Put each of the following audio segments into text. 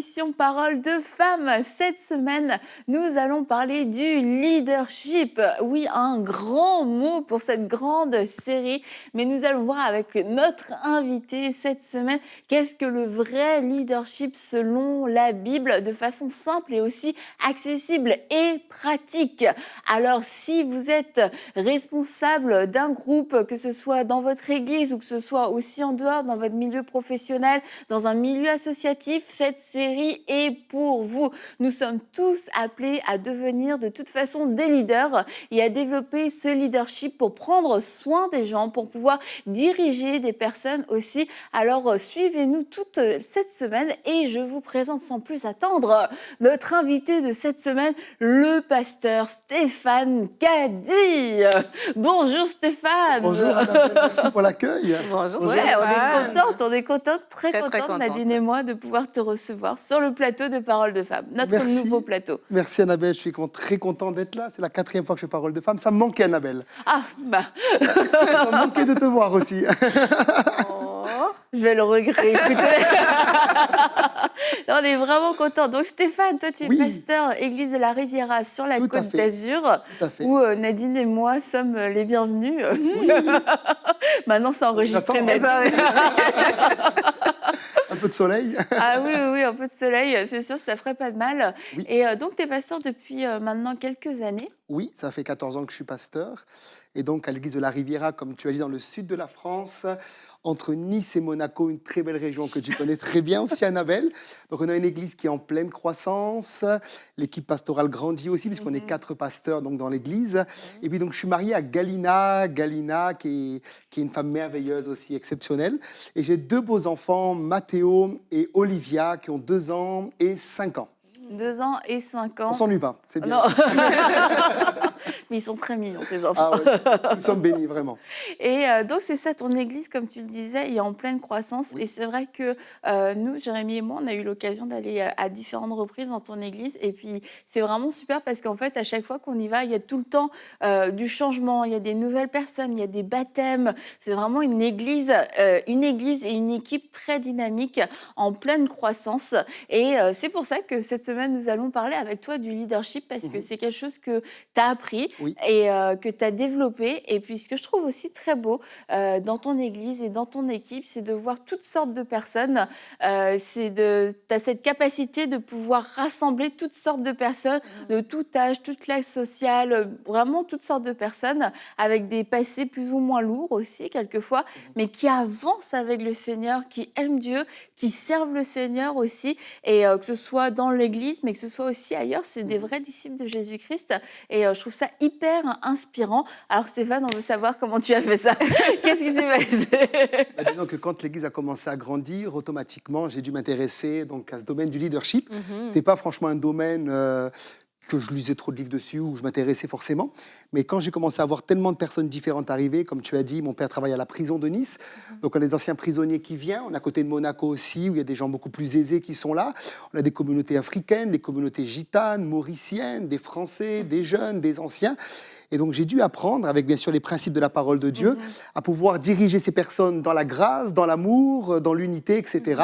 l'émission Parole de femmes. Cette semaine, nous allons parler du leadership. Oui, un grand mot pour cette grande série, mais nous allons voir avec notre invité cette semaine qu'est-ce que le vrai leadership selon la Bible de façon simple et aussi accessible et pratique. Alors, si vous êtes responsable d'un groupe, que ce soit dans votre église ou que ce soit aussi en dehors, dans votre milieu professionnel, dans un milieu associatif, cette série est pour vous. Nous sommes tous appelés à devenir de toute façon des leaders et à développer ce leadership pour prendre soin des gens, pour pouvoir diriger des personnes aussi. Alors suivez-nous toute cette semaine et je vous présente sans plus attendre notre invité de cette semaine, le pasteur Stéphane Caddy. Bonjour Stéphane. Bonjour Annabelle, merci pour l'accueil. Bonjour. Ouais, on est contente, très contente, Nadine et moi, de pouvoir te recevoir sur le plateau de Parole de Femmes, notre nouveau plateau. Merci Annabelle, je suis très content d'être là. C'est la 4e fois que je fais Parole de Femmes. Ça me manquait Annabelle. Ah, bah. Ça me manquait de te voir aussi. Je vais le regretter. On est vraiment contents. Donc Stéphane, toi tu es pasteur Église de la Riviera sur la Côte d'Azur, où Nadine et moi sommes les bienvenus. Oui. Maintenant c'est enregistré. Un peu de soleil. Ah oui, un peu de soleil, c'est sûr, ça ferait pas de mal. Oui. Et donc tu es pasteur depuis maintenant quelques années. Oui, ça fait 14 ans que je suis pasteur. Et donc à l'Église de la Riviera, comme tu as dit, dans le sud de la France, entre Nice et Monaco, une très belle région que tu connais très bien aussi, Annabelle. Donc on a une église qui est en pleine croissance. L'équipe pastorale grandit aussi, puisqu'on est 4 pasteurs donc, dans l'église. Et puis donc je suis marié à Galina, qui est une femme merveilleuse aussi, exceptionnelle. Et j'ai 2 beaux enfants, Mathéo et Olivia, qui ont 2 ans et 5 ans. 2 ans et 5 ans. On s'ennuie pas, c'est bien. Non. Mais ils sont très mignons, tes enfants. Ah ouais, nous sommes bénis, vraiment. Et donc, c'est ça, ton église, comme tu le disais, est en pleine croissance. Oui. Et c'est vrai que nous, Jérémy et moi, on a eu l'occasion d'aller à différentes reprises dans ton église. Et puis, c'est vraiment super parce qu'en fait, à chaque fois qu'on y va, il y a tout le temps du changement. Il y a des nouvelles personnes, il y a des baptêmes. C'est vraiment une église et une équipe très dynamique, en pleine croissance. Et c'est pour ça que cette semaine, nous allons parler avec toi du leadership parce que c'est quelque chose que tu as appris et que tu as développé. Et puis, ce que je trouve aussi très beau dans ton église et dans ton équipe, c'est de voir toutes sortes de personnes. Tu as cette capacité de pouvoir rassembler toutes sortes de personnes de tout âge, toute classe sociale, vraiment toutes sortes de personnes avec des passés plus ou moins lourds aussi, quelquefois, mais qui avancent avec le Seigneur, qui aiment Dieu, qui servent le Seigneur aussi. Et que ce soit dans l'église, mais que ce soit aussi ailleurs, c'est des vrais disciples de Jésus-Christ. Et je trouve ça hyper inspirant. Alors Stéphane, on veut savoir comment tu as fait ça. Qu'est-ce qui s'est passé? Disons que quand l'Église a commencé à grandir, automatiquement, j'ai dû m'intéresser donc, à ce domaine du leadership. Ce n'était pas franchement un domaine que je lisais trop de livres dessus ou je m'intéressais forcément. Mais quand j'ai commencé à voir tellement de personnes différentes arriver, comme tu as dit, mon père travaille à la prison de Nice. Donc on a des anciens prisonniers qui viennent. On est à côté de Monaco aussi, où il y a des gens beaucoup plus aisés qui sont là. On a des communautés africaines, des communautés gitanes, mauriciennes, des Français, des jeunes, des anciens. Et donc, j'ai dû apprendre, avec bien sûr les principes de la parole de Dieu, à pouvoir diriger ces personnes dans la grâce, dans l'amour, dans l'unité, etc.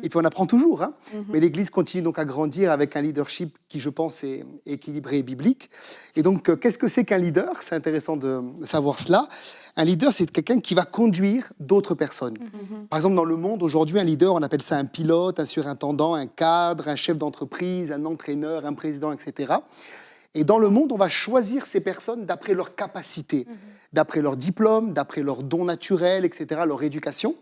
Et puis, on apprend toujours. Hein. Mais l'Église continue donc à grandir avec un leadership qui, je pense, est équilibré et biblique. Et donc, qu'est-ce que c'est qu'un leader? C'est intéressant de savoir cela. Un leader, c'est quelqu'un qui va conduire d'autres personnes. Par exemple, dans le monde, aujourd'hui, un leader, on appelle ça un pilote, un surintendant, un cadre, un chef d'entreprise, un entraîneur, un président, etc. Et dans le monde, on va choisir ces personnes d'après leurs capacités, d'après leur diplôme, d'après leurs dons naturels, etc., leur éducation.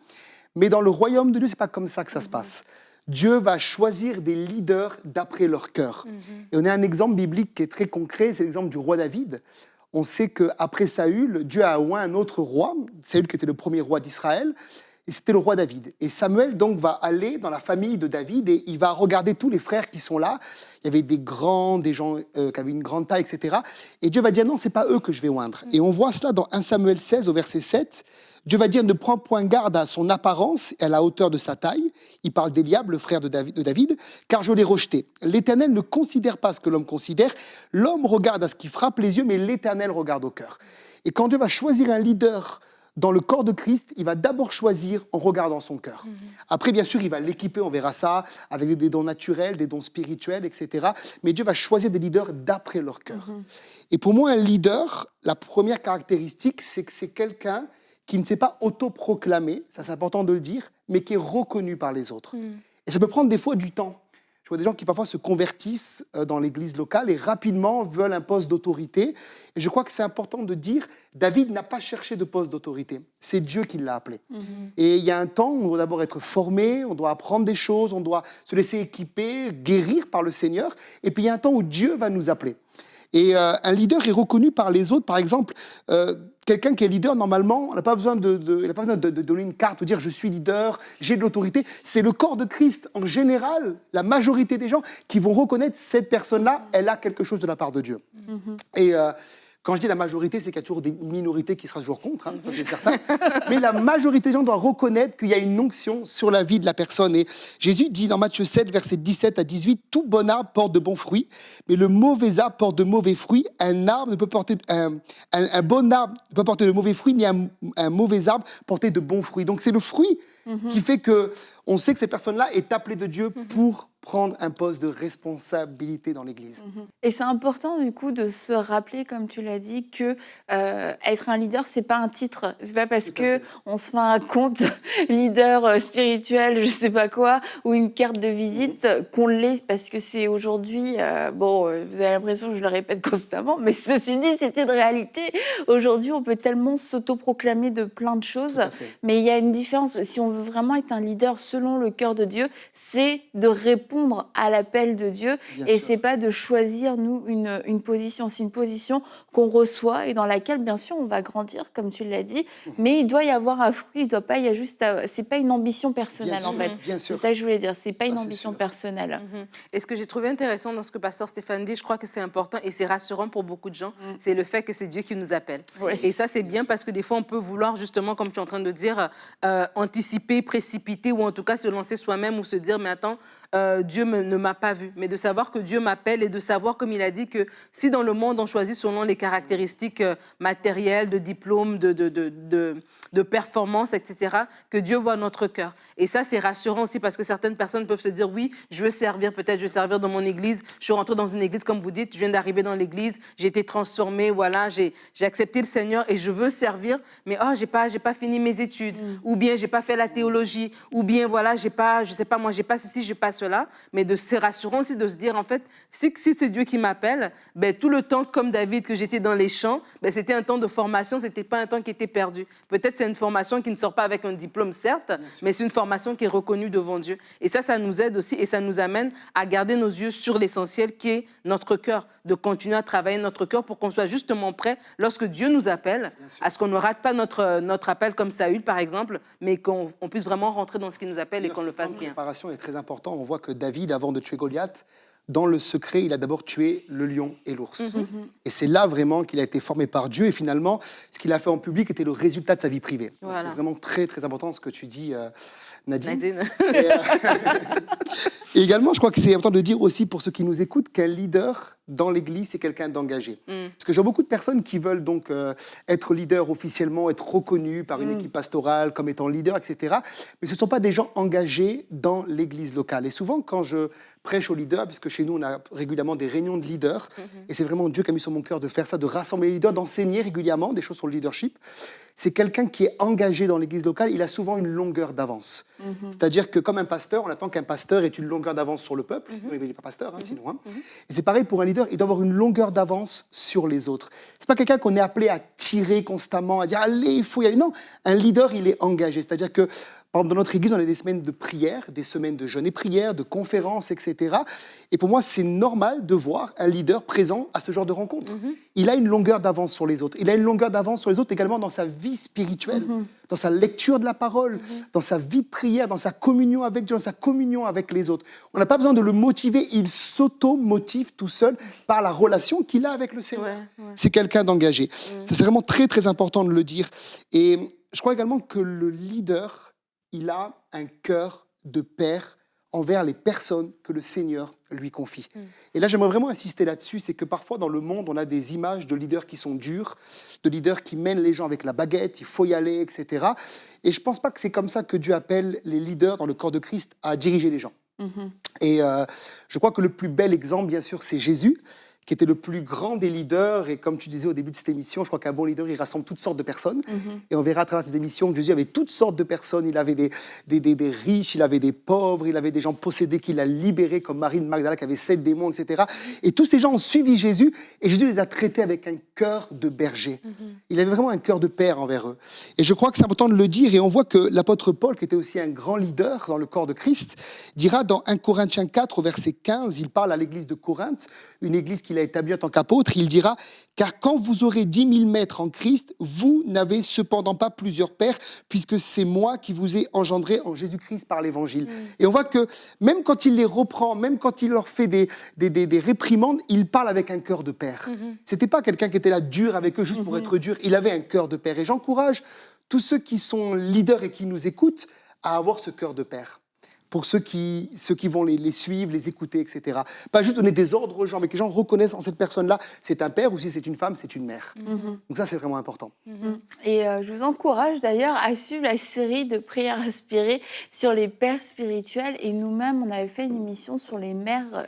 Mais dans le royaume de Dieu, ce n'est pas comme ça que ça se passe. Dieu va choisir des leaders d'après leur cœur. Et on a un exemple biblique qui est très concret, c'est l'exemple du roi David. On sait qu'après Saül, Dieu a oint un autre roi, Saül qui était le premier roi d'Israël, et c'était le roi David. Et Samuel, donc, va aller dans la famille de David et il va regarder tous les frères qui sont là. Il y avait des grands, des gens qui avaient une grande taille, etc. Et Dieu va dire, non, ce n'est pas eux que je vais oindre. Et on voit cela dans 1 Samuel 16, au verset 7. Dieu va dire, ne prends point garde à son apparence et à la hauteur de sa taille. Il parle d'Éliab, le frère de David, car je l'ai rejeté. L'Éternel ne considère pas ce que l'homme considère. L'homme regarde à ce qui frappe les yeux, mais l'Éternel regarde au cœur. Et quand Dieu va choisir un leader dans le corps de Christ, il va d'abord choisir en regardant son cœur. Après, bien sûr, il va l'équiper, on verra ça, avec des dons naturels, des dons spirituels, etc. Mais Dieu va choisir des leaders d'après leur cœur. Et pour moi, un leader, la première caractéristique, c'est que c'est quelqu'un qui ne s'est pas autoproclamé, ça c'est important de le dire, mais qui est reconnu par les autres. Et ça peut prendre des fois du temps. Je vois des gens qui parfois se convertissent dans l'église locale et rapidement veulent un poste d'autorité. Et je crois que c'est important de dire, David n'a pas cherché de poste d'autorité. C'est Dieu qui l'a appelé. Et il y a un temps où on doit d'abord être formé, on doit apprendre des choses, on doit se laisser équiper, guérir par le Seigneur. Et puis il y a un temps où Dieu va nous appeler. Et un leader est reconnu par les autres. Par exemple, quelqu'un qui est leader, normalement, il n'a pas besoin de donner une carte ou dire « je suis leader, j'ai de l'autorité ». C'est le corps de Christ, en général, la majorité des gens qui vont reconnaître cette personne-là, elle a quelque chose de la part de Dieu. Et quand je dis la majorité, c'est qu'il y a toujours des minorités qui seront toujours contre, ça c'est certain. Mais la majorité des gens doivent reconnaître qu'il y a une onction sur la vie de la personne. Et Jésus dit dans Matthieu 7, versets 17 à 18, « Tout bon arbre porte de bons fruits, mais le mauvais arbre porte de mauvais fruits. Un arbre ne peut porter, un bon arbre ne peut porter de mauvais fruits, ni un mauvais arbre porter de bons fruits. » Donc c'est le fruit qui fait qu'on sait que cette personne-là est appelée de Dieu pour prendre un poste de responsabilité dans l'Église. Et c'est important du coup de se rappeler, comme tu l'as dit, que être un leader, c'est pas un titre. C'est pas parce que on se fait un compte leader spirituel, je sais pas quoi, ou une carte de visite qu'on l'est, parce que c'est aujourd'hui. Vous avez l'impression que je le répète constamment, mais ceci dit, c'est une réalité. Aujourd'hui, on peut tellement s'autoproclamer de plein de choses, mais il y a une différence. Si on veut vraiment être un leader selon le cœur de Dieu, c'est de répondre à l'appel de Dieu. Bien et sûr. C'est pas de choisir, nous, une position. C'est une position qu'on reçoit et dans laquelle, bien sûr, on va grandir, comme tu l'as dit, mais il doit y avoir un fruit, il doit pas y a juste c'est pas une ambition personnelle, en fait. C'est ça que je voulais dire, c'est pas une ambition personnelle. Et ce que j'ai trouvé intéressant dans ce que Pasteur Stéphane dit, je crois que c'est important et c'est rassurant pour beaucoup de gens, c'est le fait que c'est Dieu qui nous appelle. Et ça, c'est bien parce que des fois, on peut vouloir justement, comme tu es en train de dire, anticiper, précipiter ou en tout cas se lancer soi-même ou se dire, mais attends, Dieu ne m'a pas vu, mais de savoir que Dieu m'appelle et de savoir, comme il a dit, que si dans le monde on choisit selon les caractéristiques matérielles, de diplôme, de performance, etc., que Dieu voit notre cœur. Et ça, c'est rassurant aussi parce que certaines personnes peuvent se dire, oui, je veux servir, peut-être je veux servir dans mon église, je suis rentrée dans une église, comme vous dites, je viens d'arriver dans l'église, j'ai été transformée, voilà, j'ai accepté le Seigneur et je veux servir, mais j'ai pas fini mes études, ou bien j'ai pas fait la théologie, ou bien voilà, j'ai pas, je sais pas moi, j'ai pas ceci, j'ai pas cela, mais c'est rassurant aussi de se dire, en fait, si c'est Dieu qui m'appelle, tout le temps, comme David, que j'étais dans les champs, c'était un temps de formation, c'était pas un temps qui était perdu. Peut-être c'est une formation qui ne sort pas avec un diplôme, certes, mais c'est une formation qui est reconnue devant Dieu. Et ça nous aide aussi et ça nous amène à garder nos yeux sur l'essentiel qui est notre cœur, de continuer à travailler notre cœur pour qu'on soit justement prêt lorsque Dieu nous appelle, à ce qu'on ne rate pas notre appel comme Saül, par exemple, mais qu'on puisse vraiment rentrer dans ce qui nous appelle et qu'on le fasse bien. La préparation est très importante. On voit que David, avant de tuer Goliath, dans le secret, il a d'abord tué le lion et l'ours. Et c'est là vraiment qu'il a été formé par Dieu. Et finalement, ce qu'il a fait en public était le résultat de sa vie privée. Voilà. C'est vraiment très, très important ce que tu dis, Nadine. Et également, je crois que c'est important de dire aussi pour ceux qui nous écoutent qu'un leader dans l'Église, c'est quelqu'un d'engagé. Parce que je vois beaucoup de personnes qui veulent donc être leader officiellement, être reconnus par une équipe pastorale comme étant leader, etc. Mais ce ne sont pas des gens engagés dans l'Église locale. Et souvent, quand je prêche aux leaders, puisque chez nous, on a régulièrement des réunions de leaders, et c'est vraiment Dieu qui a mis sur mon cœur de faire ça, de rassembler les leaders, d'enseigner régulièrement des choses sur le leadership. C'est quelqu'un qui est engagé dans l'église locale, il a souvent une longueur d'avance. C'est-à-dire que comme un pasteur, on attend qu'un pasteur ait une longueur d'avance sur le peuple, sinon il n'est pas pasteur, sinon. Et c'est pareil pour un leader, il doit avoir une longueur d'avance sur les autres. C'est pas quelqu'un qu'on est appelé à tirer constamment, à dire « allez, il faut y aller ». Non, un leader, il est engagé. C'est-à-dire que, par exemple, dans notre église, on a des semaines de prière, des semaines de jeûne et prière, de conférences, etc. Et pour moi, c'est normal de voir un leader présent à ce genre de rencontre. Il a une longueur d'avance sur les autres. Il a une longueur d'avance sur les autres également dans sa vie spirituelle, dans sa lecture de la parole, dans sa vie de prière, dans sa communion avec Dieu, dans sa communion avec les autres. On n'a pas besoin de le motiver, il s'auto-motive tout seul par la relation qu'il a avec le Seigneur. C'est quelqu'un d'engagé. C'est vraiment très, très important de le dire. Et je crois également que le leader, il a un cœur de père envers les personnes que le Seigneur lui confie. Et là, j'aimerais vraiment insister là-dessus, c'est que parfois dans le monde, on a des images de leaders qui sont durs, de leaders qui mènent les gens avec la baguette, il faut y aller, etc. Et je ne pense pas que c'est comme ça que Dieu appelle les leaders dans le corps de Christ à diriger les gens. Et je crois que le plus bel exemple, bien sûr, c'est Jésus, qui était le plus grand des leaders. Et comme tu disais au début de cette émission, je crois qu'un bon leader, il rassemble toutes sortes de personnes. Et on verra à travers ces émissions que Jésus avait toutes sortes de personnes. Il avait des riches, il avait des pauvres, il avait des gens possédés qu'il a libérés, comme Marie de Magdala qui avait 7 démons, etc. Et tous ces gens ont suivi Jésus, et Jésus les a traités avec un cœur de berger. Il avait vraiment un cœur de père envers eux. Et je crois que c'est important de le dire, et on voit que l'apôtre Paul, qui était aussi un grand leader dans le corps de Christ, dira dans 1 Corinthiens 4, au verset 15, il parle à l'église de Corinthe, une église qu'il a établie en tant qu'apôtre, il dira « Car quand vous aurez 10 000 maîtres en Christ, vous n'avez cependant pas plusieurs pères, puisque c'est moi qui vous ai engendré en Jésus-Christ par l'Évangile. » Et on voit que même quand il les reprend, même quand il leur fait des réprimandes, il parle avec un cœur de père. C'était pas quelqu'un qui était là dur avec eux juste pour être dur, il avait un cœur de père. Et j'encourage tous ceux qui sont leaders et qui nous écoutent à avoir ce cœur de père. Pour ceux qui vont les suivre, les écouter, etc. Pas juste donner des ordres aux gens, mais que les gens reconnaissent en cette personne-là, c'est un père, ou si c'est une femme, c'est une mère. Donc ça, c'est vraiment important. Et je vous encourage d'ailleurs à suivre la série de prières inspirées sur les pères spirituels. Et nous-mêmes, on avait fait une émission sur les mères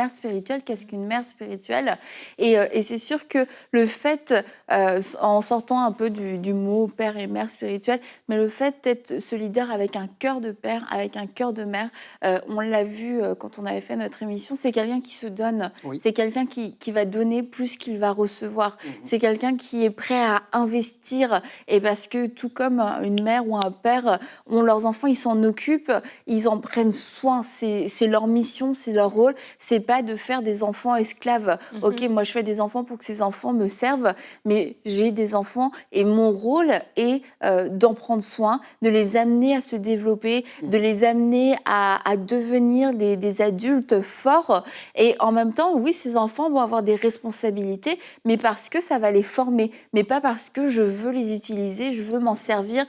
spirituelles. Qu'est-ce qu'une mère spirituelle? Et c'est sûr que le fait, en sortant un peu du mot père et mère spirituelle, mais le fait d'être ce leader avec un cœur de père, avec un cœur de mère, on l'a vu quand on avait fait notre émission, c'est quelqu'un qui se donne, c'est quelqu'un qui va donner plus qu'il va recevoir, c'est quelqu'un qui est prêt à investir, et parce que tout comme une mère ou un père ont leurs enfants, ils s'en occupent, ils en prennent soin, c'est leur mission, c'est leur rôle, c'est pas de faire des enfants esclaves. Ok, moi je fais des enfants pour que ces enfants me servent, mais j'ai des enfants et mon rôle est d'en prendre soin, de les amener à se développer, de les amener à devenir des adultes forts. Et en même temps, oui, ces enfants vont avoir des responsabilités, mais parce que ça va les former, mais pas parce que je veux les utiliser, je veux m'en servir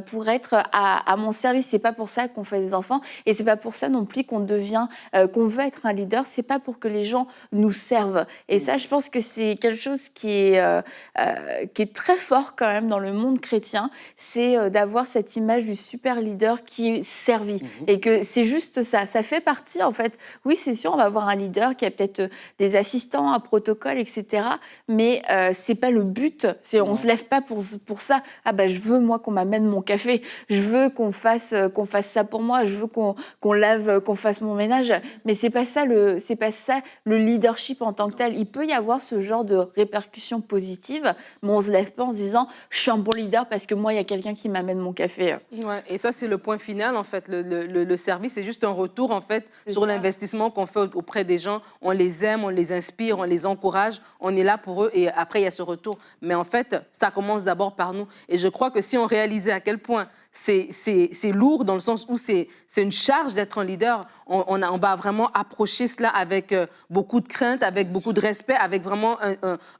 pour être à mon service. C'est pas pour ça qu'on fait des enfants, et c'est pas pour ça non plus qu'on qu'on veut être un leader. C'est pas pour que les gens nous servent. Et ça, je pense que c'est quelque chose qui est très fort quand même dans le monde chrétien, c'est d'avoir cette image du super leader qui est servi. Et que c'est juste ça. Ça fait partie, en fait. Oui, c'est sûr, on va avoir un leader qui a peut-être des assistants, un protocole, etc. Mais c'est pas le but. On se lève pas pour ça. Ah bah, je veux, moi, qu'on m'amène mon café. Je veux qu'on fasse ça pour moi. Je veux qu'on lave, qu'on fasse mon ménage. Mais c'est pas ça le leadership en tant que tel. Il peut y avoir ce genre de répercussions positives, mais on se lève pas en se disant je suis un bon leader parce que moi, il y a quelqu'un qui m'amène mon café. Ouais, et ça, c'est le point final, en fait. Le service, c'est juste un retour, en fait, sur l'investissement qu'on fait auprès des gens. On les aime, on les inspire, on les encourage, on est là pour eux, et après, il y a ce retour. Mais en fait, ça commence d'abord par nous. Et je crois que si on réalisait à quel point c'est lourd, dans le sens où c'est une charge d'être un leader, on va vraiment approcher cela avec beaucoup de crainte, avec beaucoup de respect, avec vraiment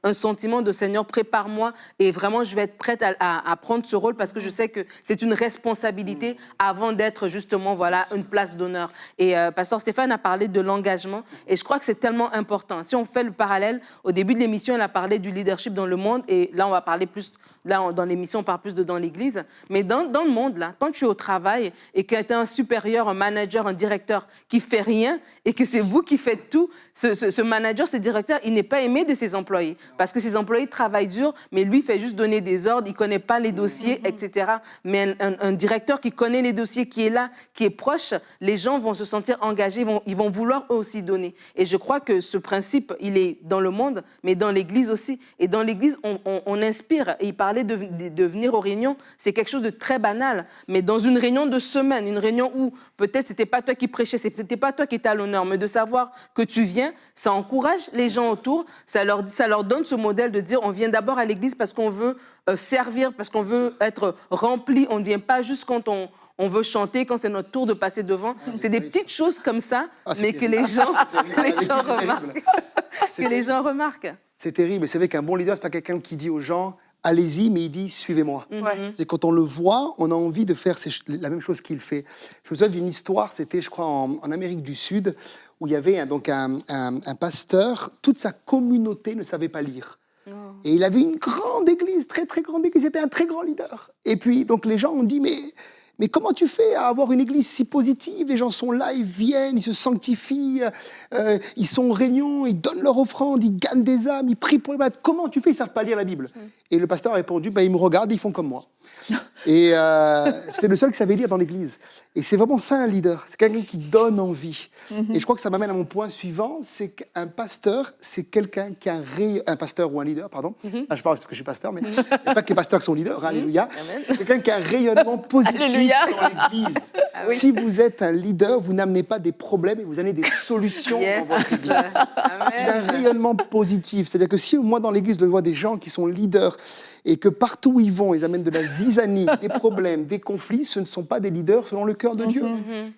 un sentiment de Seigneur, prépare-moi, et vraiment, je vais être prête à prendre ce rôle, parce que je sais que c'est une responsabilité avant d'être justement, voilà, une place d'honneur. Et Pasteur Stéphane a parlé de l'engagement, et je crois que c'est tellement important. Si on fait le parallèle, au début de l'émission, elle a parlé du leadership dans le monde, et là, on va parler plus, dans l'émission, on parle plus de dans l'Église, mais dans le monde, là, quand tu es au travail et que tu es un supérieur, un manager, un directeur qui fait rien, et que c'est vous qui faites tout, ce manager, ce directeur, il n'est pas aimé de ses employés, parce que ses employés travaillent dur, mais lui fait juste donner des ordres, il connaît pas les dossiers, etc. Mais un directeur qui connaît les dossiers, qui est là, qui est proche, les gens vont se sentir engagés, ils vont vouloir eux aussi donner. Et je crois que ce principe, il est dans le monde, mais dans l'Église aussi. Et dans l'Église, on inspire. Et il parlait de venir aux réunions, c'est quelque chose de très banal. Mais dans une réunion de semaine, une réunion où peut-être c'était pas toi qui prêchais, c'était pas toi qui étais à l'honneur, mais de savoir que tu viens, ça encourage les gens autour, ça leur donne ce modèle de dire on vient d'abord à l'église parce qu'on veut servir, parce qu'on veut être rempli, on ne vient pas juste quand on veut chanter, quand c'est notre tour de passer devant. C'est des petites choses comme ça, mais que les gens remarquent. que les gens remarquent. C'est terrible. Et c'est vrai qu'un bon leader, c'est pas quelqu'un qui dit aux gens allez-y, mais il dit suivez-moi. Ouais. C'est quand on le voit, on a envie de faire la même chose qu'il fait. Je me souviens d'une histoire, c'était, je crois, en Amérique du Sud, où il y avait donc un pasteur, toute sa communauté ne savait pas lire. Et il avait une grande église, très très grande église, c'était un très grand leader. Et puis donc les gens ont dit mais comment tu fais à avoir une église si positive? Les gens sont là, ils viennent, ils se sanctifient, ils sont en réunion, ils donnent leur offrande, ils gagnent des âmes, ils prient pour les malades. Comment tu fais? Ils ne savent pas lire la Bible. Et le pasteur a répondu, ils me regardent, ils font comme moi. Et c'était le seul qui savait lire dans l'église. Et c'est vraiment ça un leader, c'est quelqu'un qui donne envie. Et je crois que ça m'amène à mon point suivant, c'est qu'un pasteur, c'est quelqu'un qui a un pasteur ou un leader, pardon. Là, je parle parce que je suis pasteur, mais il n'y a pas que les pasteurs qui sont leaders, alléluia. C'est quelqu'un qui a un rayonnement positif dans l'église. Ah oui. Si vous êtes un leader, vous n'amenez pas des problèmes et vous amenez des solutions dans votre église. Amen. Il a un rayonnement positif. C'est-à-dire que si moi, dans l'église, je vois des gens qui sont leaders et que partout où ils vont, ils amènent de la zizanie, des problèmes, des conflits, ce ne sont pas des leaders selon le cœur de Dieu.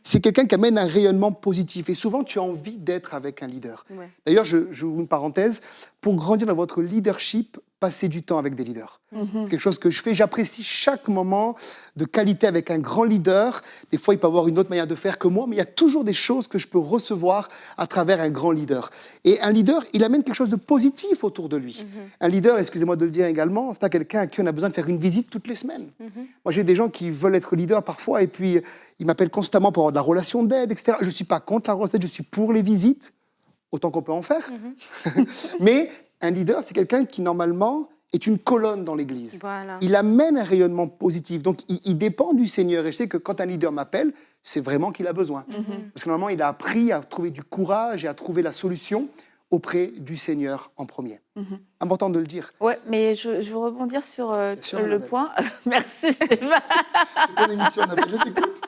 C'est quelqu'un qui amène un rayonnement positif. Et souvent, tu as envie d'être avec un leader. Ouais. D'ailleurs, je ouvre une parenthèse. Pour grandir dans votre leadership, passez du temps avec des leaders. C'est quelque chose que je fais. J'apprécie chaque moment de qualité avec un grand leader. Des fois, il peut avoir une autre manière de faire que moi, mais il y a toujours des choses que je peux recevoir à travers un grand leader. Et un leader, il amène quelque chose de positif autour de lui. Un leader, excusez-moi de le dire également, c'est pas quelqu'un à qui on a besoin de faire une visite toutes les semaines. Moi, j'ai des gens qui veulent être leaders parfois et puis ils m'appellent constamment pour avoir de la relation d'aide, etc. Je ne suis pas contre la relation d'aide, je suis pour les visites, autant qu'on peut en faire. Mais un leader, c'est quelqu'un qui, normalement, est une colonne dans l'Église. Voilà. Il amène un rayonnement positif. Donc, il dépend du Seigneur. Et je sais que quand un leader m'appelle, c'est vraiment qu'il a besoin. Parce que normalement, il a appris à trouver du courage et à trouver la solution auprès du Seigneur en premier. Important de le dire. Ouais, mais je veux rebondir sur sûr, le Annabelle. point. Merci Stéphane. C'est ton émission, Annabelle, je t'écoute.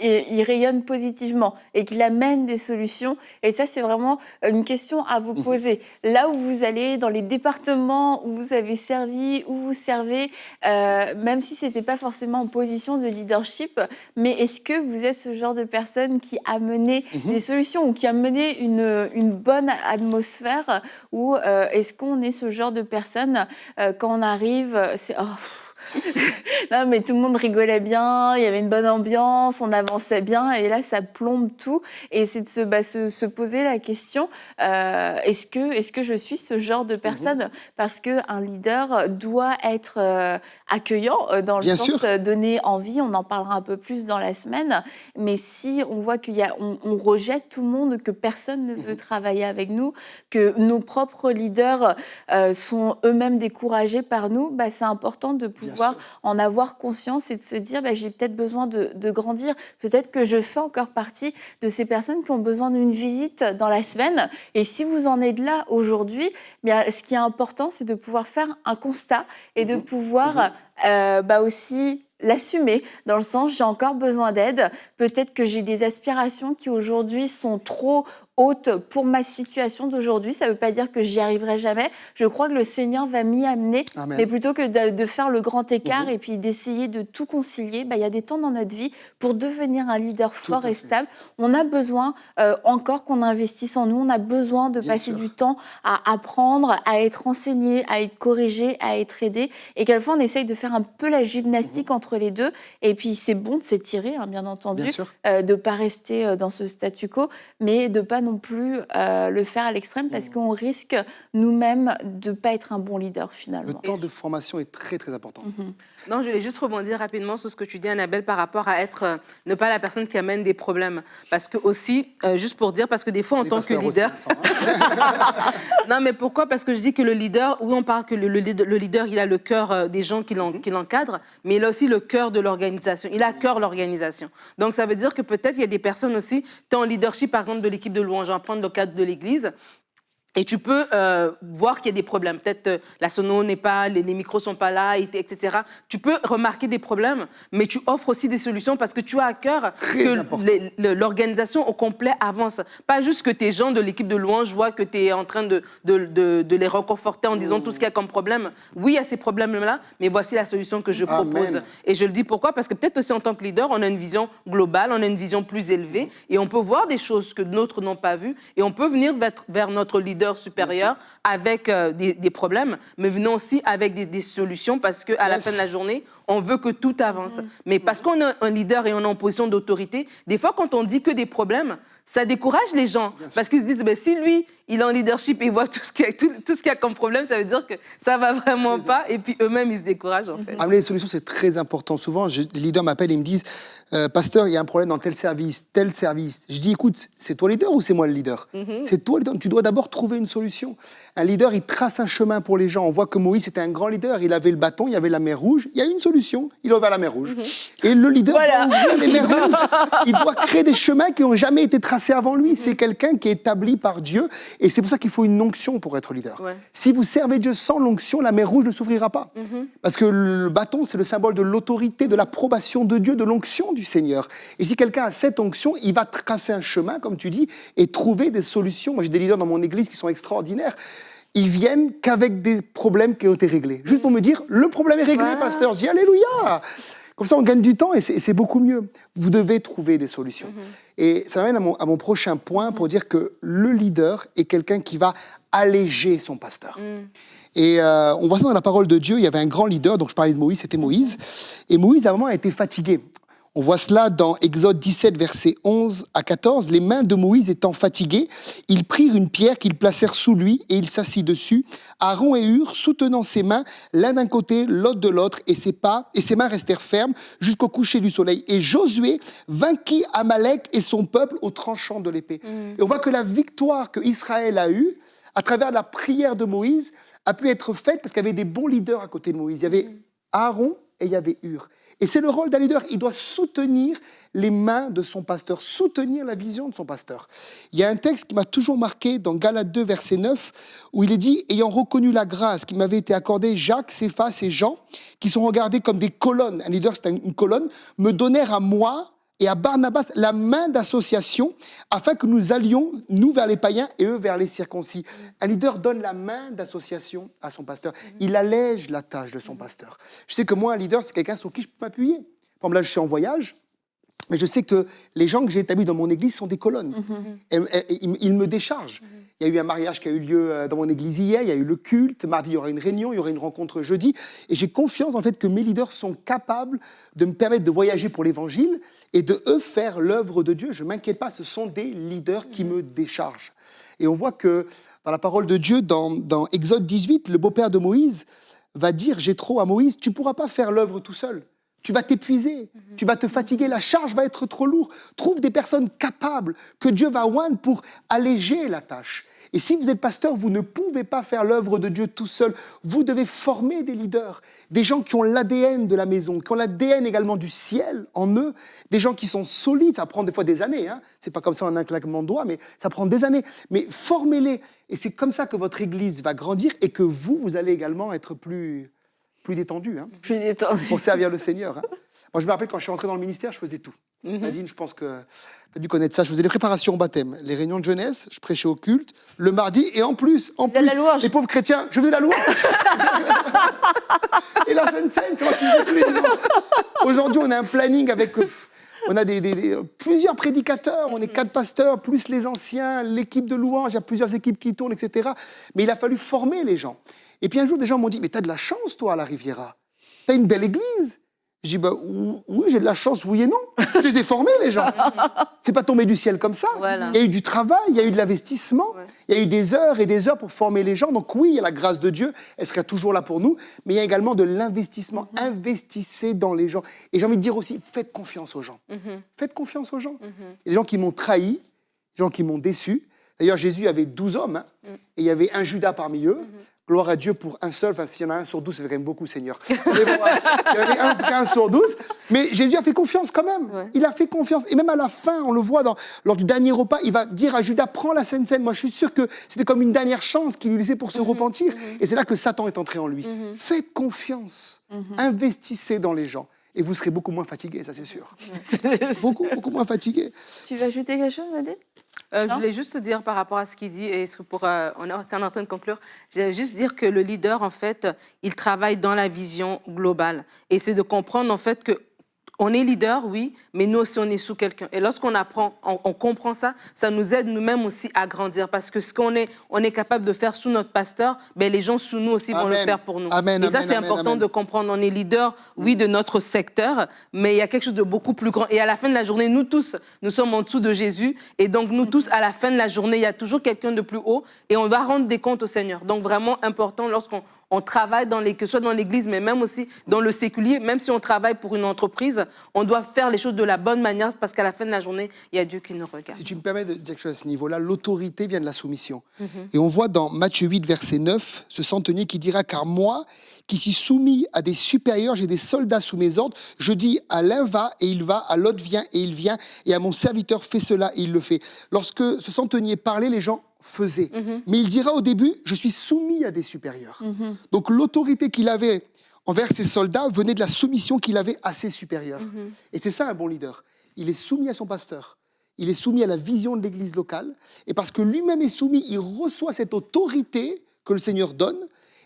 Il rayonne positivement et qu'il amène des solutions. Et ça, c'est vraiment une question à vous poser. Là où vous allez, dans les départements où vous avez servi, où vous servez, même si ce n'était pas forcément en position de leadership, mais est-ce que vous êtes ce genre de personne qui a mené des solutions ou qui a mené une bonne atmosphère, ou est-ce qu'on est ce genre de personne quand on arrive, c'est non, mais tout le monde rigolait bien, il y avait une bonne ambiance, on avançait bien, et là, ça plombe tout. Et c'est de se poser la question, est-ce que je suis ce genre de personne? Parce qu'un leader doit être accueillant, dans le Bien sens sûr. donner envie, on en parlera un peu plus dans la semaine, mais si on voit on rejette tout le monde, que personne ne veut travailler avec nous, que nos propres leaders sont eux-mêmes découragés par nous, c'est important de pouvoir en avoir conscience et de se dire j'ai peut-être besoin de grandir. Peut-être que je fais encore partie de ces personnes qui ont besoin d'une visite dans la semaine. Et si vous en êtes là aujourd'hui, ce qui est important, c'est de pouvoir faire un constat et de pouvoir aussi l'assumer, dans le sens j'ai encore besoin d'aide. Peut-être que j'ai des aspirations qui aujourd'hui sont trop hautes pour ma situation d'aujourd'hui. Ça ne veut pas dire que j'y arriverai jamais. Je crois que le Seigneur va m'y amener. Amen. Mais plutôt que de faire le grand écart et puis d'essayer de tout concilier, il y a des temps dans notre vie pour devenir un leader fort et stable. On a besoin encore qu'on investisse en nous. On a besoin de passer du temps à apprendre, à être enseigné, à être corrigé, à être aidé. Et quelquefois, on essaye de faire un peu la gymnastique entre les deux. Et puis, c'est bon de s'étirer, bien entendu, de ne pas rester dans ce statu quo, mais de ne pas non plus le faire à l'extrême, parce qu'on risque nous-mêmes de ne pas être un bon leader, finalement. Le temps de formation est très, très important. Non, je voulais juste rebondir rapidement sur ce que tu dis, Annabelle, par rapport à être, ne pas la personne qui amène des problèmes. Parce que aussi, juste pour dire, parce que des fois, en tant que leader... Aussi, hein. Non, mais pourquoi? Parce que je dis que le leader, oui, on parle que le leader, il a le cœur des gens qui l'encadrent, mais il a aussi le cœur de l'organisation. Il a à cœur l'organisation. Donc, ça veut dire que peut-être il y a des personnes aussi, tu es en leadership, par exemple, de l'équipe de louange, on va prendre le cadre de l'église. Et tu peux voir qu'il y a des problèmes. Peut-être la sono n'est pas, les micros sont pas là, etc. Tu peux remarquer des problèmes, mais tu offres aussi des solutions parce que tu as à cœur que l'organisation au complet avance. Pas juste que tes gens de l'équipe de louange voient que tu es en train de les reconforter en disant tout ce qu'il y a comme problème. Oui, il y a ces problèmes-là, mais voici la solution que je propose. Amen. Et je le dis pourquoi? Parce que peut-être aussi en tant que leader, on a une vision globale, on a une vision plus élevée et on peut voir des choses que d'autres n'ont pas vues et on peut venir vers notre leader supérieur avec des problèmes, mais venons aussi avec des solutions parce qu'à la fin de la journée, on veut que tout avance. Mais parce qu'on est un leader et on est en position d'autorité, des fois, quand on dit que des problèmes, ça décourage les gens. Parce qu'ils se disent, si lui, il est en leadership et il voit tout ce qu'il y a comme problème, ça veut dire que ça va vraiment pas. Et puis eux-mêmes, ils se découragent, en fait. Amener les solutions, c'est très important. Souvent, les leaders m'appellent et me disent, pasteur, il y a un problème dans tel service, tel service. Je dis, écoute, c'est toi le leader ou c'est moi le leader? C'est toi le leader. Tu dois d'abord trouver une solution. Un leader, il trace un chemin pour les gens. On voit que Moïse était un grand leader. Il avait le bâton, il y avait la mer Rouge. Il y a une solution. Il a ouvert la mer Rouge. Et le leader doit ouvrir les mers rouges. Il doit créer des chemins qui n'ont jamais été tracés avant lui. C'est quelqu'un qui est établi par Dieu. Et c'est pour ça qu'il faut une onction pour être leader. Si vous servez Dieu sans l'onction, la mer Rouge ne s'ouvrira pas. Parce que le bâton, c'est le symbole de l'autorité, de l'approbation de Dieu, de l'onction du Seigneur. Et si quelqu'un a cette onction, il va tracer un chemin, comme tu dis, et trouver des solutions. Moi, j'ai des leaders dans mon église qui sont extraordinaires. Ils viennent qu'avec des problèmes qui ont été réglés. Juste pour me dire, le problème est réglé, pasteur. Je dis, alléluia. Comme ça, on gagne du temps et c'est beaucoup mieux. Vous devez trouver des solutions. Et ça m'amène à mon prochain point pour dire que le leader est quelqu'un qui va alléger son pasteur. Et on voit ça dans la parole de Dieu. Il y avait un grand leader, donc je parlais de Moïse, c'était Moïse. Et Moïse, à un moment, a été fatigué. On voit cela dans Exode 17, versets 11 à 14. Les mains de Moïse étant fatiguées, ils prirent une pierre qu'ils placèrent sous lui et il s'assit dessus. Aaron et Hur, soutenant ses mains, l'un d'un côté, l'autre de l'autre, et ses mains restèrent fermes jusqu'au coucher du soleil. Et Josué vainquit Amalek et son peuple au tranchant de l'épée. Et on voit que la victoire que Israël a eue, à travers la prière de Moïse, a pu être faite parce qu'il y avait des bons leaders à côté de Moïse. Il y avait Aaron et il y avait Hur. Et c'est le rôle d'un leader. Il doit soutenir les mains de son pasteur, soutenir la vision de son pasteur. Il y a un texte qui m'a toujours marqué dans Galates 2, verset 9, où il est dit « Ayant reconnu la grâce qui m'avait été accordée, Jacques, Céphas et Jean, qui sont regardés comme des colonnes, un leader c'est une colonne, me donnèrent à moi et à Barnabas la main d'association afin que nous allions, nous, vers les païens et eux vers les circoncis. » Un leader donne la main d'association à son pasteur. Il allège la tâche de son pasteur. Je sais que moi, un leader, c'est quelqu'un sur qui je peux m'appuyer. Par exemple, là, je suis en voyage, mais je sais que les gens que j'ai établis dans mon église sont des colonnes. Et ils me déchargent. Il y a eu un mariage qui a eu lieu dans mon église hier, il y a eu le culte, mardi il y aura une réunion, il y aura une rencontre jeudi. Et j'ai confiance en fait que mes leaders sont capables de me permettre de voyager pour l'évangile et de eux faire l'œuvre de Dieu. Je ne m'inquiète pas, ce sont des leaders qui me déchargent. Et on voit que dans la parole de Dieu, dans Exode 18, le beau-père de Moïse va dire Jéthro à Moïse, tu ne pourras pas faire l'œuvre tout seul. Tu vas t'épuiser, tu vas te fatiguer, la charge va être trop lourde. Trouve des personnes capables que Dieu va oindre pour alléger la tâche. Et si vous êtes pasteur, vous ne pouvez pas faire l'œuvre de Dieu tout seul. Vous devez former des leaders, des gens qui ont l'ADN de la maison, qui ont l'ADN également du ciel en eux, des gens qui sont solides. Ça prend des fois des années, hein. C'est pas comme ça en un claquement de doigts, mais ça prend des années. Mais formez-les. Et c'est comme ça que votre église va grandir et que vous allez également être plus détendu, hein, Plus détendu. pour servir le Seigneur. Hein. Moi, je me rappelle quand je suis rentré dans le ministère, je faisais tout. Nadine, je pense que tu as dû connaître ça. Je faisais les préparations au baptême, les réunions de jeunesse, je prêchais au culte, le mardi, et en plus la louange. les pauvres chrétiens, je faisais la louange. Et la Sainte-Seine, c'est moi qui faisais tous les dimanches. Aujourd'hui, on a un planning avec... On a plusieurs prédicateurs, on est 4 pasteurs, plus les anciens, l'équipe de louange, il y a plusieurs équipes qui tournent, etc. Mais il a fallu former les gens. Et puis un jour, des gens m'ont dit, mais t'as de la chance, toi, à la Riviera. T'as une belle église. Je dis, bah, oui, j'ai de la chance, oui et non. Je les ai formés, les gens. C'est pas tombé du ciel comme ça. Voilà. Il y a eu du travail, il y a eu de l'investissement, il y a eu des heures et des heures pour former les gens. Donc oui, il y a la grâce de Dieu, elle sera toujours là pour nous, mais il y a également de l'investissement. Investissez dans les gens. Et j'ai envie de dire aussi, faites confiance aux gens. Faites confiance aux gens. Il y a des gens qui m'ont trahi, des gens qui m'ont déçu. D'ailleurs, Jésus avait 12 hommes, hein, et il y avait un Judas parmi eux. Gloire à Dieu pour un seul. Enfin, s'il y en a un sur 12, ça fait quand même beaucoup, Seigneur. Mais bon, il y en avait un sur 12. Mais Jésus a fait confiance quand même. Ouais. Il a fait confiance. Et même à la fin, on le voit lors du dernier repas, il va dire à Judas, prends la Sainte Seine. Moi, je suis sûr que c'était comme une dernière chance qu'il lui laissait pour se repentir. Et c'est là que Satan est entré en lui. Faites confiance. Investissez dans les gens. Et vous serez beaucoup moins fatigué, ça c'est sûr. Beaucoup moins fatigué. Tu veux ajouter quelque chose, Nadine? Je voulais juste dire par rapport à ce qu'il dit, et ce que on est en train de conclure, je voulais juste dire que le leader, en fait, il travaille dans la vision globale. Et c'est de comprendre, en fait, que on est leader, oui, mais nous aussi, on est sous quelqu'un. Et lorsqu'on apprend, on comprend ça, ça nous aide nous-mêmes aussi à grandir. Parce que ce qu'on est, on est capable de faire sous notre pasteur, ben, les gens sous nous aussi vont le faire pour nous. Amen, et ça, amen, c'est amen, important amen. de comprendre. On est leader, oui, de notre secteur, mais il y a quelque chose de beaucoup plus grand. Et à la fin de la journée, nous tous, nous sommes en dessous de Jésus. Et donc, nous tous, à la fin de la journée, il y a toujours quelqu'un de plus haut. Et on va rendre des comptes au Seigneur. Donc, vraiment important, lorsqu'on travaille, que ce soit dans l'église, mais même aussi dans le séculier, même si on travaille pour une entreprise, on doit faire les choses de la bonne manière parce qu'à la fin de la journée, il y a Dieu qui nous regarde. Si tu me permets de dire quelque chose à ce niveau-là, l'autorité vient de la soumission. Et on voit dans Matthieu 8, verset 9, ce centenier qui dira « Car moi, qui suis soumis à des supérieurs, j'ai des soldats sous mes ordres, je dis à l'un va et il va, à l'autre vient et il vient, et à mon serviteur fais cela et il le fait. » Lorsque ce centenier parlait, les gens faisaient. Mais il dira au début « Je suis soumis à des supérieurs. » Donc l'autorité qu'il avait envers ses soldats venait de la soumission qu'il avait à ses supérieurs. Et c'est ça un bon leader. Il est soumis à son pasteur. Il est soumis à la vision de l'église locale. Et parce que lui-même est soumis, il reçoit cette autorité que le Seigneur donne.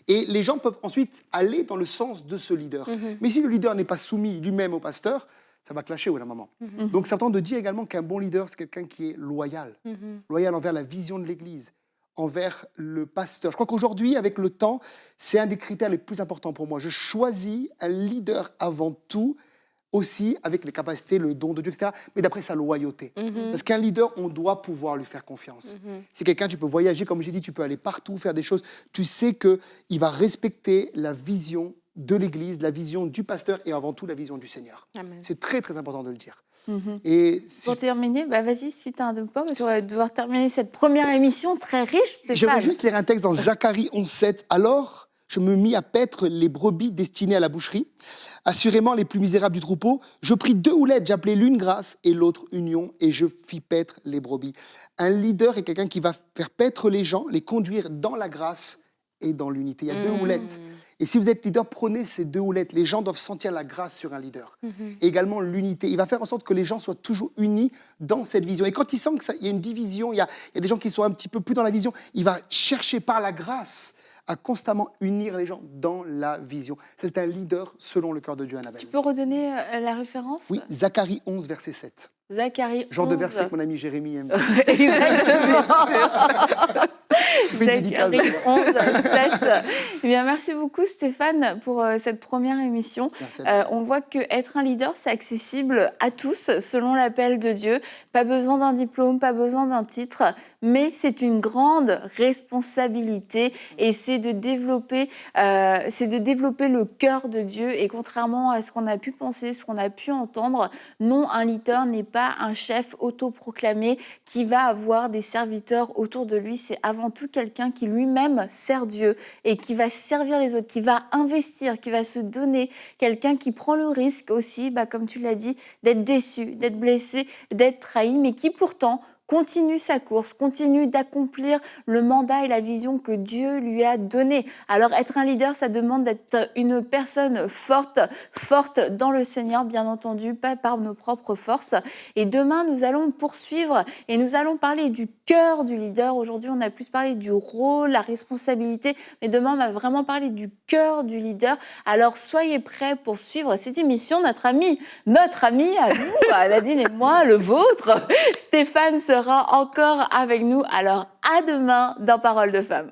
Et les gens peuvent ensuite aller dans le sens de ce leader. Mais si le leader n'est pas soumis lui-même au pasteur, ça va clasher au bout d'un moment. Donc c'est important de dire également qu'un bon leader, c'est quelqu'un qui est loyal. Loyal envers la vision de l'église, envers le pasteur. Je crois qu'aujourd'hui, avec le temps, c'est un des critères les plus importants pour moi. Je choisis un leader avant tout, aussi avec les capacités, le don de Dieu, etc., mais d'après sa loyauté. Parce qu'un leader, on doit pouvoir lui faire confiance. C'est quelqu'un, tu peux voyager, comme j'ai dit, tu peux aller partout, faire des choses. Tu sais qu'il va respecter la vision de l'Église, la vision du pasteur et avant tout la vision du Seigneur. Amen. C'est très, très important de le dire. Et si Pour terminer, vas-y, si tu as un point, parce qu'on va devoir terminer cette première émission très riche. j'aimerais juste lire un texte dans Zacharie 11,7. Alors, je me mis à paître les brebis destinées à la boucherie, assurément les plus misérables du troupeau. Je pris 2 houlettes, j'appelais l'une grâce et l'autre union, et je fis paître les brebis. Un leader est quelqu'un qui va faire paître les gens, les conduire dans la grâce et dans l'unité. Il y a 2 houlettes. Et si vous êtes leader, prenez ces 2 houlettes. Les gens doivent sentir la grâce sur un leader. Et également l'unité. Il va faire en sorte que les gens soient toujours unis dans cette vision. Et quand il sent qu'il y a une division, il y a des gens qui sont un petit peu plus dans la vision, il va chercher par la grâce à constamment unir les gens dans la vision. C'est un leader selon le cœur de Dieu, Annabelle. Tu peux redonner la référence? Oui, Zacharie 11, verset 7. Zacharie 11. Genre de verset que mon ami Jérémy aime. Exactement. Fais une dédicace. Zacharie 11, 7. Eh bien, merci beaucoup Stéphane pour cette première émission. Merci à toi. On voit qu'être un leader, c'est accessible à tous selon l'appel de Dieu. Pas besoin d'un diplôme, pas besoin d'un titre, mais c'est une grande responsabilité et c'est de développer le cœur de Dieu. Et contrairement à ce qu'on a pu penser, ce qu'on a pu entendre, non, un leader n'est pas un chef autoproclamé qui va avoir des serviteurs autour de lui. C'est avant tout quelqu'un qui lui-même sert Dieu et qui va servir les autres, qui va investir, qui va se donner. Quelqu'un qui prend le risque aussi, comme tu l'as dit, d'être déçu, d'être blessé, d'être trahi, mais qui pourtant continue sa course, continue d'accomplir le mandat et la vision que Dieu lui a donné. Alors être un leader, ça demande d'être une personne forte dans le Seigneur, bien entendu, pas par nos propres forces. Et demain, nous allons poursuivre et nous allons parler du cœur du leader. Aujourd'hui, on a plus parlé du rôle, la responsabilité, mais demain, on va vraiment parler du cœur du leader. Alors soyez prêts pour suivre cette émission. Notre ami à nous, Nadine et moi, le vôtre, Stéphane sera encore avec nous. Alors, à demain dans Parole de Femme.